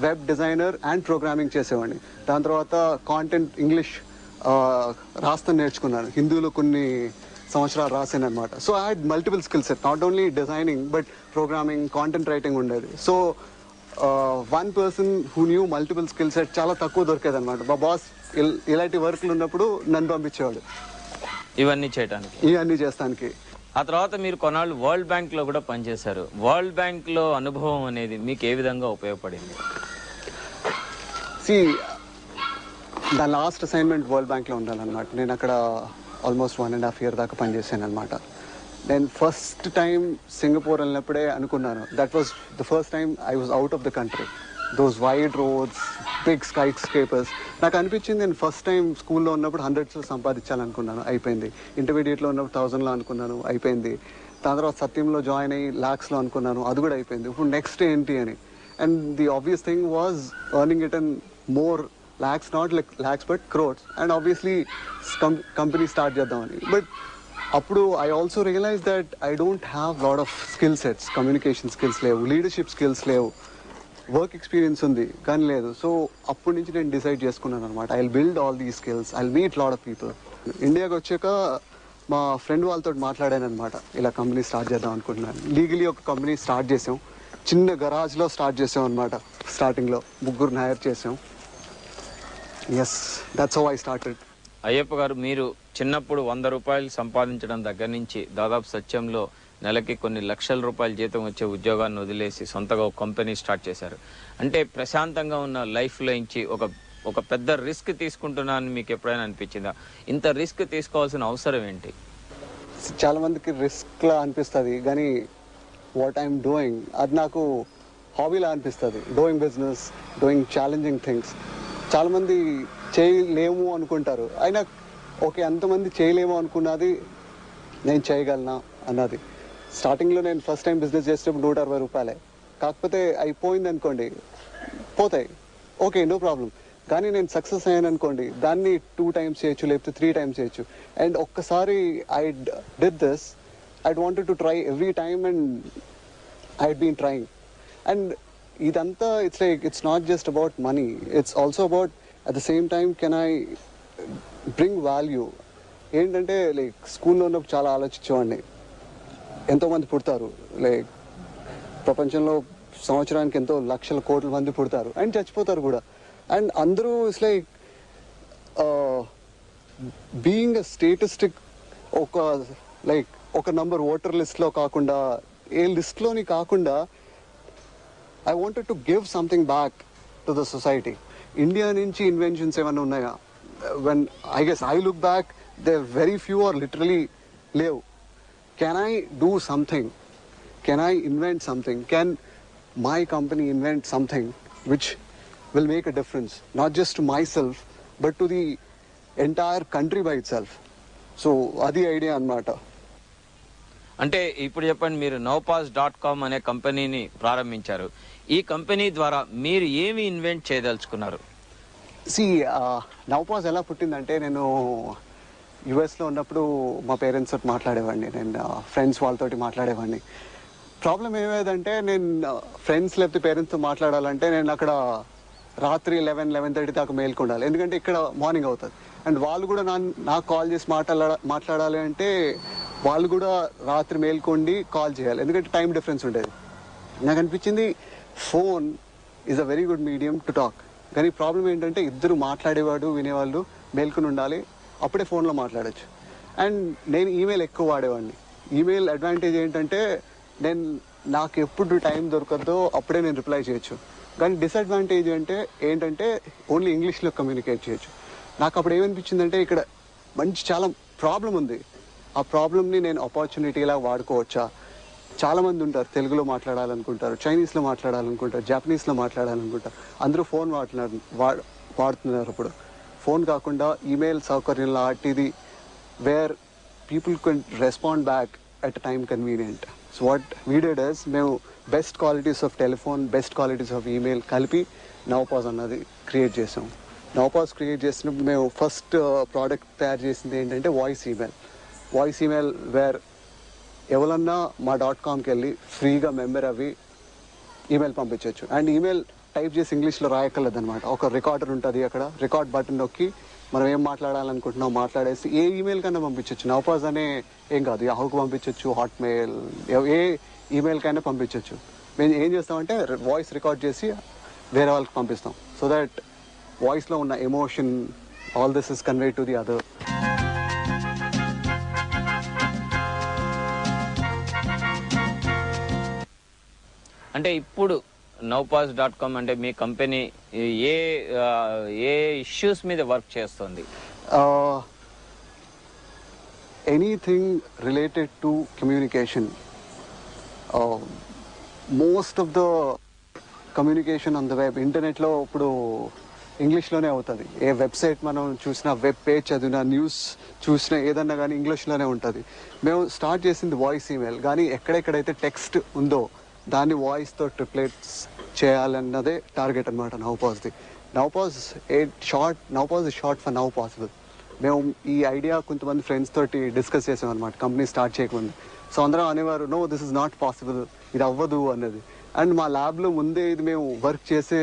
Web designer and programming చేసేవాడిని. దాని తర్వాత కాంటెంట్ ఇంగ్లీష్ రాస్తాను నేర్చుకున్నాను. హిందీలో కొన్ని సంవత్సరాలు రాసాను అనమాట. So I had multiple skill set, not only designing but programming, content writing ఉండేది. So one person who knew multiple skill set చాలా తక్కువ దొరికేది అనమాట. మా బాస్ ఇలాంటి వర్క్లు ఉన్నప్పుడు నన్ను పంపించేవాడు ఇవన్నీ చేస్తానికి. ఆ తర్వాత మీరు కొన్నాళ్ళు వరల్డ్ బ్యాంక్ లో కూడా పనిచేశారు. వరల్డ్ బ్యాంక్ లో అనుభవం అనేది మీకు ఏ విధంగా ఉపయోగపడింది? నా లాస్ట్ అసైన్మెంట్ వరల్డ్ బ్యాంక్లో ఉండాలన్నమాట. నేను అక్కడ ఆల్మోస్ట్ 1.5 years దాకా పనిచేశాను అనమాట. నేను ఫస్ట్ టైం సింగపూర్ వెళ్ళినప్పుడే అనుకున్నాను, that was the first time I was out of the country. Those wide roads, big skyscrapers. నాకు అనిపించింది నేను ఫస్ట్ టైం స్కూల్లో ఉన్నప్పుడు 100s సంపాదించాలనుకున్నాను, అయిపోయింది. ఇంటర్మీడియట్లో ఉన్నప్పుడు 1000లో అనుకున్నాను, అయిపోయింది. దాని తర్వాత సత్యంలో జాయిన్ అయ్యి lakhsలో అనుకున్నాను, అది కూడా అయిపోయింది. ఇప్పుడు నెక్స్ట్ ఏంటి అని. And the obvious thing was earning it and more lakhs, not like lakhs but crores. And obviously company start చేద్దామని. బట్ అప్పుడు I also realise that I don't have lot of skill sets. Communication skills లేవు, leadership skills లేవు, work experience ఉంది కానీ లేదు. So అప్పటి నుంచి నేను డిసైడ్ చేసుకున్నాను అనమాట, I will build all these skills, I will meet lot of people. ఇండియాకి వచ్చాక మా ఫ్రెండ్ వాళ్ళతో మాట్లాడాను అనమాట, ఇలా కంపెనీ స్టార్ట్ చేద్దాం అనుకుంటున్నాను. లీగలీ ఒక కంపెనీ స్టార్ట్ చేసాం, చిన్న గరాజ్లో స్టార్ట్ చేసాం అనమాట. స్టార్టింగ్లో 3 హైర్ చేసాం. Yes, that's how I started. Ayyappa garu, మీరు చిన్నప్పుడు 100 రూపాయలు సంపాదించడం దగ్గర నుంచి దాదాపు సత్యంలో నెలకి కొన్ని లక్షల రూపాయల జీతం వచ్చే ఉద్యోగాన్ని వదిలేసి సొంతగా ఒక కంపెనీ స్టార్ట్ చేశారు. అంటే ప్రశాంతంగా ఉన్న లైఫ్లో నుంచి ఒక పెద్ద రిస్క్ తీసుకుంటున్నానని మీకు ఎప్పుడైనా అనిపించిందా? ఇంత రిస్క్ తీసుకోవాల్సిన అవసరం ఏంటి? చాలా మందికి రిస్క్లా అనిపిస్తుంది, కానీ వాట్ ఐఎమ్ డూయింగ్ అది నాకు హాబీలా అనిపిస్తుంది. Doing business, doing challenging things. చాలామంది చేయలేము అనుకుంటారు, అయినా ఓకే అంతమంది చేయలేము అనుకున్నది నేను చేయగలనా అన్నది. స్టార్టింగ్లో నేను ఫస్ట్ టైం బిజినెస్ చేసేటప్పుడు 160 రూపాయలే, కాకపోతే అయిపోయింది అనుకోండి, పోతాయి, ఓకే నో ప్రాబ్లం. కానీ నేను సక్సెస్ అయ్యాను అనుకోండి, దాన్ని 2 times చేయొచ్చు, లేకపోతే 3 times చేయొచ్చు. అండ్ ఒక్కసారి I did this, I wanted to try every time and I had been trying. And ఇదంతా it's not just about money, it's also about at the same time can I bring value. ఏంటంటే like స్కూల్లో ఉన్నప్పుడు చాలా ఆలోచించేవాడిని, ఎంతోమంది పుడతారు, like ప్రపంచంలో సంవత్సరానికి ఎంతో లక్షల కోట్ల మంది పుడతారు అండ్ చచ్చిపోతారు కూడా. అండ్ అందరూ ఇట్స్ లైక్ బీయింగ్ అ స్టేటిస్టిక్, ఒక నంబర్ ఓటర్ లిస్ట్లో కాకుండా, ఏ లిస్ట్లోని కాకుండా I wanted to give something back to the society. India నుంచి ఇన్వెన్షన్స్ ఏమైనా ఉన్నాయా? When I look back, there are very few or literally లేవు. Can I do something? Can I invent something? Can my company invent something which will make a difference, not just to myself but to the entire country by itself? So అది idea అన్నమాట. అంటే ఇప్పుడు చెప్పండి, మీరు nowpass.com అనే కంపెనీని ప్రారంభించారు. ఈ కంపెనీ ద్వారా మీరు ఏమి ఇన్వెంట్ చేయదలుచుకున్నారు? నౌపాస్ ఎలా పుట్టిందంటే, నేను యుఎస్లో ఉన్నప్పుడు మా పేరెంట్స్ తోటి మాట్లాడేవాడిని, నేను ఫ్రెండ్స్ వాళ్ళతోటి మాట్లాడేవాడిని. ప్రాబ్లం ఏమేదంటే, నేను ఫ్రెండ్స్ లేకపోతే పేరెంట్స్తో మాట్లాడాలంటే నేను అక్కడ రాత్రి 11-11:30 దాకా మేల్కొండాలి, ఎందుకంటే ఇక్కడ మార్నింగ్ అవుతుంది. అండ్ వాళ్ళు కూడా నాకు కాల్ చేసి మాట్లాడాలి అంటే వాళ్ళు కూడా రాత్రి మేల్కొండి కాల్ చేయాలి, ఎందుకంటే టైం డిఫరెన్స్ ఉండేది. నాకు అనిపించింది phone is a very good medium to talk, కానీ ప్రాబ్లం ఏంటంటే ఇద్దరు మాట్లాడేవాడు వినేవాళ్ళు మేల్కొని ఉండాలి, అప్పుడే ఫోన్లో మాట్లాడచ్చు. అండ్ నేను ఈమెయిల్ ఎక్కువ వాడేవాడిని. ఈమెయిల్ అడ్వాంటేజ్ ఏంటంటే నాకు ఎప్పుడు టైం దొరకద్దో అప్పుడే నేను రిప్లై చేయొచ్చు. కానీ డిసడ్వాంటేజ్ ఏంటంటే ఓన్లీ ఇంగ్లీష్లో కమ్యూనికేట్ చేయొచ్చు. నాకు అప్పుడు ఏమనిపించిందంటే ఇక్కడ చాలా ప్రాబ్లం ఉంది, ఆ ప్రాబ్లమ్ని నేను ఆపర్చునిటీలా వాడుకోవచ్చా? చాలామంది ఉంటారు తెలుగులో మాట్లాడాలనుకుంటారు, చైనీస్లో మాట్లాడాలనుకుంటారు, జాపనీస్లో మాట్లాడాలనుకుంటారు, అందరూ ఫోన్ వాడుతున్నారు. ఇప్పుడు ఫోన్ కాకుండా ఈమెయిల్ సౌకర్యం లాంటిది where people can respond back at a time convenient. So what we did is, మేము best qualities of telephone, best qualities of email కలిపి నౌపాస్ అన్నది క్రియేట్ చేసాం. నౌపాస్ క్రియేట్ చేసినప్పుడు మేము ఫస్ట్ ప్రోడక్ట్ తయారు చేసింది ఏంటంటే వాయిస్ ఈమెయిల్ వేర్ ఎవరన్నా మా .comకి వెళ్ళి ఫ్రీగా మెంబర్ అవి ఈమెయిల్ పంపించవచ్చు. అండ్ ఈమెయిల్ టైప్ చేసి ఇంగ్లీష్లో రాయక్కర్లేదు అనమాట. ఒక రికార్డర్ ఉంటుంది, అక్కడ రికార్డ్ బటన్ నొక్కి మనం ఏం మాట్లాడాలనుకుంటున్నాం మాట్లాడేసి ఏ ఈమెయిల్ కన్నా పంపించవచ్చు. నవపాజ్ అనే ఏం కాదు, యాహూకి పంపించవచ్చు, హాట్మెయిల్, ఏ ఈమెయిల్ కైనా పంపించవచ్చు. మేము ఏం చేస్తామంటే వాయిస్ రికార్డ్ చేసి వేరే వాళ్ళకి పంపిస్తాం. సో దట్ వాయిస్లో ఉన్న emotion, all this is convey to the other. అంటే ఇప్పుడు nowpass.com అంటే మీ కంపెనీ ఏ ఏ ఇష్యూస్ మీద వర్క్ చేస్తుంది? Anything related to communication. Most of the communication on the web, ఇంటర్నెట్లో ఇప్పుడు ఇంగ్లీష్లోనే అవుతుంది. ఏ వెబ్సైట్ మనం చూసినా, వెబ్ పేజ్ చదివినా, న్యూస్ చూసినా, ఏదన్నా కానీ ఇంగ్లీష్లోనే ఉంటుంది. మేము స్టార్ట్ చేసింది వాయిస్ ఈమెయిల్, కానీ ఎక్కడెక్కడైతే టెక్స్ట్ ఉందో దాన్ని వాయిస్తో ట్రిప్లెట్స్ చేయాలన్నదే టార్గెట్ అనమాట నవపాజ్ది. Nowpos is short for now possible. మేము ఈ ఐడియా కొంతమంది ఫ్రెండ్స్ తోటి డిస్కస్ చేసాం అనమాట కంపెనీ స్టార్ట్ చేయకముందు. సో అందరం అనేవారు, no this is not possible, ఇది అవ్వదు అన్నది. అండ్ మా ల్యాబ్లో ముందే ఇది మేము వర్క్ చేసే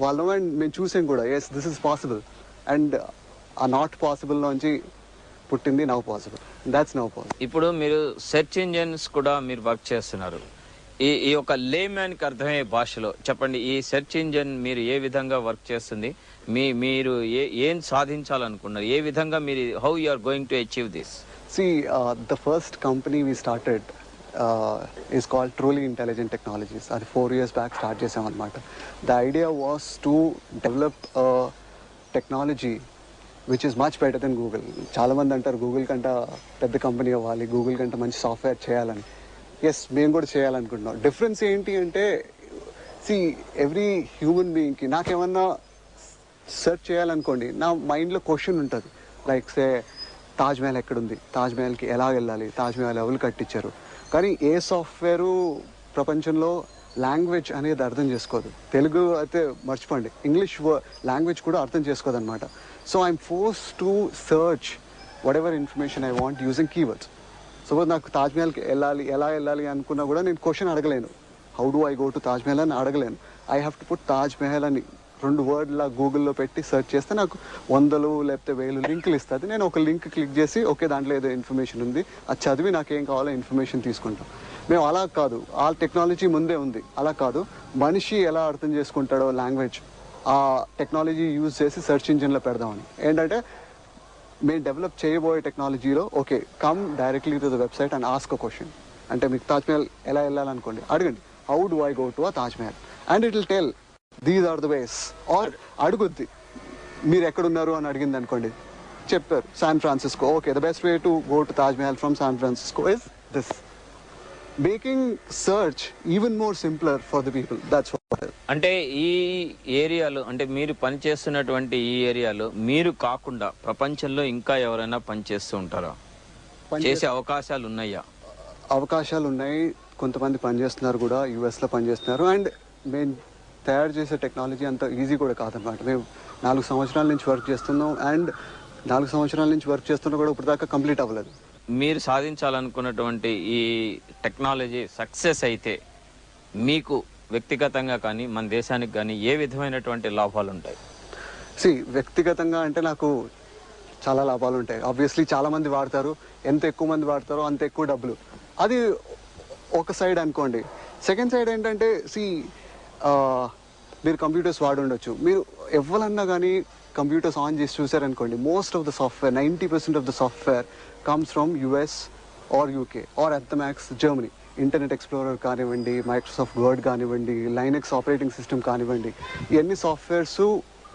వాళ్ళం, అండ్ మేము చూసాం కూడా, yes this is possible. And ఆ నాట్ పాసిబుల్ నుంచి పుట్టింది now possible. That's now possible. ఇప్పుడు మీరు సెర్చ్ ఇంజిన్స్ కూడా మీరు వర్క్ చేస్తున్నారు. ఈ యొక్క లేమ్యాన్కి అర్థమయ్యే భాషలో చెప్పండి, ఈ సెర్చ్ ఇంజిన్ మీరు ఏ విధంగా వర్క్ చేస్తుంది, మీరు ఏం సాధించాలనుకున్నారు, ఏ విధంగా మీరు, how you are going to achieve this? See, the first company we started is called Truly Intelligent Technologies. అది 4 years back స్టార్ట్ చేసాం అనమాట. The idea was to develop a technology which is much better than Google. చాలామంది అంటారు Google కంటే పెద్ద company అవ్వాలి, Google కంటే మంచి సాఫ్ట్వేర్ చేయాలని. ఎస్, మేము కూడా చేయాలనుకుంటున్నాం. డిఫరెన్స్ ఏంటి అంటే, ఎవ్రీ హ్యూమన్ బీయింగ్కి, నాకేమన్నా సెర్చ్ చేయాలనుకోండి, నా మైండ్లో క్వశ్చన్ ఉంటుంది. లైక్ సే, తాజ్మహల్ ఎక్కడుంది, తాజ్మహల్కి ఎలా వెళ్ళాలి, తాజ్మహల్ ఎవరు కట్టించారు. కానీ ఏ సాఫ్ట్వేరు ప్రపంచంలో లాంగ్వేజ్ అనేది అర్థం చేసుకోదు. తెలుగు అయితే మర్చిపోండి, ఇంగ్లీష్ లాంగ్వేజ్ కూడా అర్థం చేసుకోదు అనమాట. So I'm forced to search whatever information I want using keywords. Suppose నాకు తాజ్మహల్కి ఎలా వెళ్ళాలి అనుకున్నా కూడా నేను క్వశ్చన్ అడగలేను, how do I go to Taj Mahal అని అడగలేను. I have to put Taj Mahal అని 2 వర్డ్లా గూగుల్లో పెట్టి సెర్చ్ చేస్తే నాకు 100 లేకపోతే 1000 లింకులు ఇస్తుంది. నేను ఒక లింక్ క్లిక్ చేసి, ఓకే దాంట్లో ఏదో ఇన్ఫర్మేషన్ ఉంది, అది చదివి నాకేం కావాలో ఇన్ఫర్మేషన్ తీసుకుంటాం. మేము అలా కాదు, ఆ టెక్నాలజీ ముందే ఉంది. అలా కాదు, మనిషి ఎలా అర్థం చేసుకుంటాడో లాంగ్వేజ్, ఆ టెక్నాలజీ యూజ్ చేసి సెర్చ్ ఇంజిన్లో పెడదామని. ఏంటంటే మేము డెవలప్ చేయబోయే టెక్నాలజీలో, okay come directly to the website and ask a question. అంటే మీకు తాజ్మహల్ ఎలా వెళ్ళాలనుకోండి, అడగండి, how do I go to a Taj Mahal, and it will tell these are the ways. Or అడుగుద్ది, మీరు ఎక్కడున్నారు అని అడిగింది అనుకోండి, చెప్పారు San Francisco, okay the best way to go to Taj Mahal from San Francisco is this. Making search even more simpler for the people. That's what. అంటే ఈ ఏరియాలో, అంటే మీరు పనిచేస్తున్నటువంటి ఈ ఏరియాలో మీరు కాకుండా ప్రపంచంలో ఇంకా ఎవరైనా పనిచేస్తూ ఉంటారా? చేసే అవకాశాలు ఉన్నాయా? అవకాశాలు ఉన్నాయి, కొంతమంది పనిచేస్తున్నారు కూడా, యూఎస్లో పనిచేస్తున్నారు. అండ్ మేము తయారు చేసే టెక్నాలజీ అంత ఈజీ కూడా కాదనమాట. మేము 4 సంవత్సరాల నుంచి వర్క్ చేస్తున్నాం, అండ్ 4 సంవత్సరాల నుంచి వర్క్ చేస్తున్నా కూడా ఇప్పుడు దాకా కంప్లీట్ అవ్వలేదు. మీరు సాధించాలనుకున్నటువంటి ఈ టెక్నాలజీ సక్సెస్ అయితే మీకు వ్యక్తిగతంగా కానీ మన దేశానికి కానీ ఏ విధమైనటువంటి లాభాలు ఉంటాయి? వ్యక్తిగతంగా అంటే నాకు చాలా లాభాలు ఉంటాయి. ఆబ్వియస్లీ చాలా మంది వాడతారు, ఎంత ఎక్కువ మంది వాడతారో అంత ఎక్కువ డబ్బులు. అది ఒక సైడ్ అనుకోండి. సెకండ్ సైడ్ ఏంటంటే, మీరు కంప్యూటర్స్ వాడి ఉండొచ్చు, మీరు ఎవరన్నా కానీ కంప్యూటర్స్ ఆన్ చేసి చూసారనుకోండి, most of the software, 90% of the software comes from US or UK or at the max Germany. Internet explorer కానివ్వండి, మైక్రోసాఫ్ట్ వర్డ్ కానివ్వండి, లైనక్స్ ఆపరేటింగ్ సిస్టమ్ కానివ్వండి, ఇవన్నీ సాఫ్ట్వేర్స్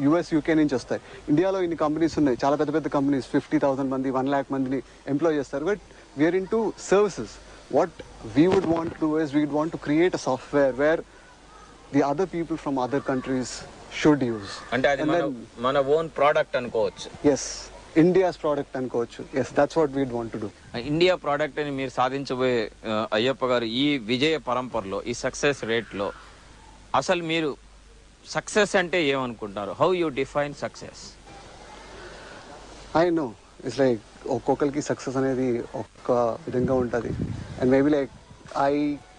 యూఎస్ యూకే నుంచి వస్తాయి. ఇండియాలో ఇన్ని కంపెనీస్ ఉన్నాయి, చాలా పెద్ద పెద్ద కంపెనీస్, 50,000 మంది 1 lakh మందిని ఎంప్లాయ్ చేస్తారు. But we are into services. What we would want to is, we would want to create a software where the other people from other countries should use. అంటే అది మన ఓన్ ప్రోడక్ట్ అనుకోవచ్చు. Yes, India's product అనుకోవచ్చు. Yes, that's what we'd want to do. India product అని మీరు సాధించబోయే అయ్యప్ప గారు, ఈ విజయ పరంపరలో, ఈ సక్సెస్ రేట్లో అసలు మీరు సక్సెస్ అంటే ఏమనుకుంటారు? How you define success? I know it's like ఒక్కొక్కరికి సక్సెస్ అనేది ఒక్క విధంగా ఉంటుంది. And maybe like I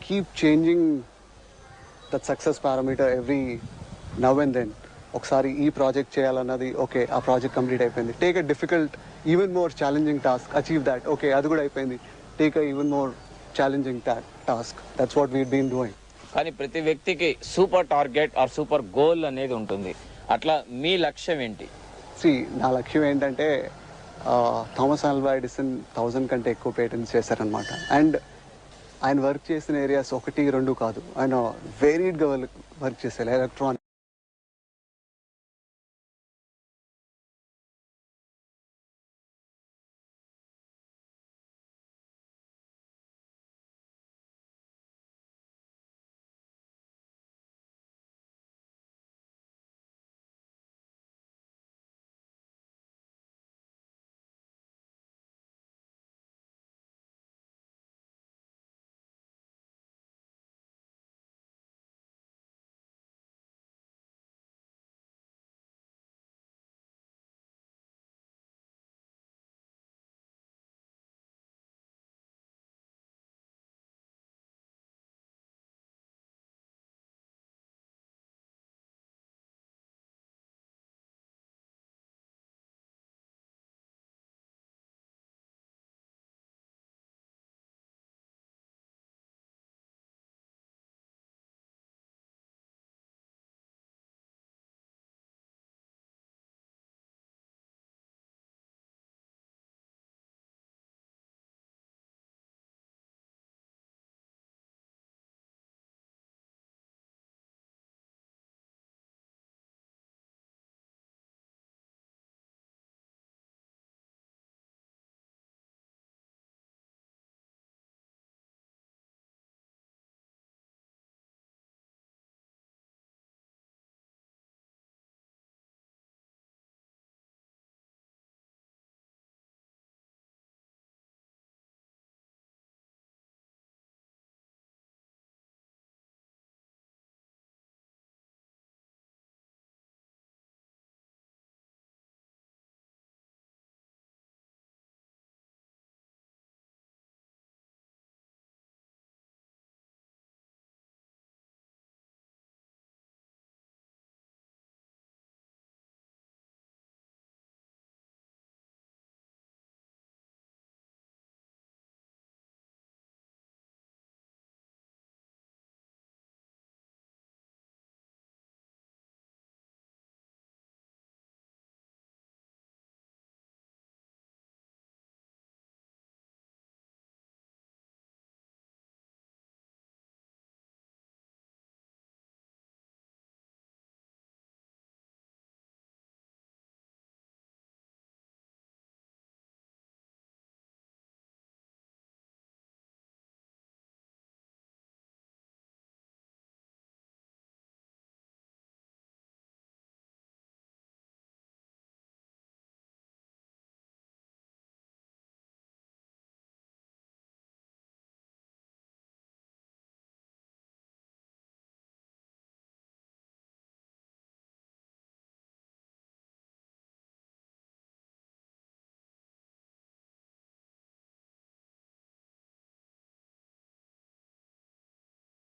keep changing that success parameter now and then ఒకసారి ఈ ప్రాజెక్ట్ చేయాలన్నది, ఓకే ఆ ప్రాజెక్ట్ కంప్లీట్ అయిపోయింది, take a difficult even more challenging task, achieve that, okay అది కూడా అయిపోయింది, take a even more challenging task. That's what we'd been doing. కానీ ప్రతి వ్యక్తికి super target or super goal అనేది ఉంటుంది. అట్లా మీ లక్ష్యం ఏంటి? నా లక్ష్యం ఏంటంటే థామస్ ఆల్వా ఎడిసన్ 1000 కంటే ఎక్కువ పేటెంట్స్ చేశారనమాట. అండ్ ఆయన వర్క్ చేసిన ఏరియాస్ 1, 2 కాదు, ఆయన వేరీడ్గా వర్క్ చేశారు. ఎలక్ట్రానిక్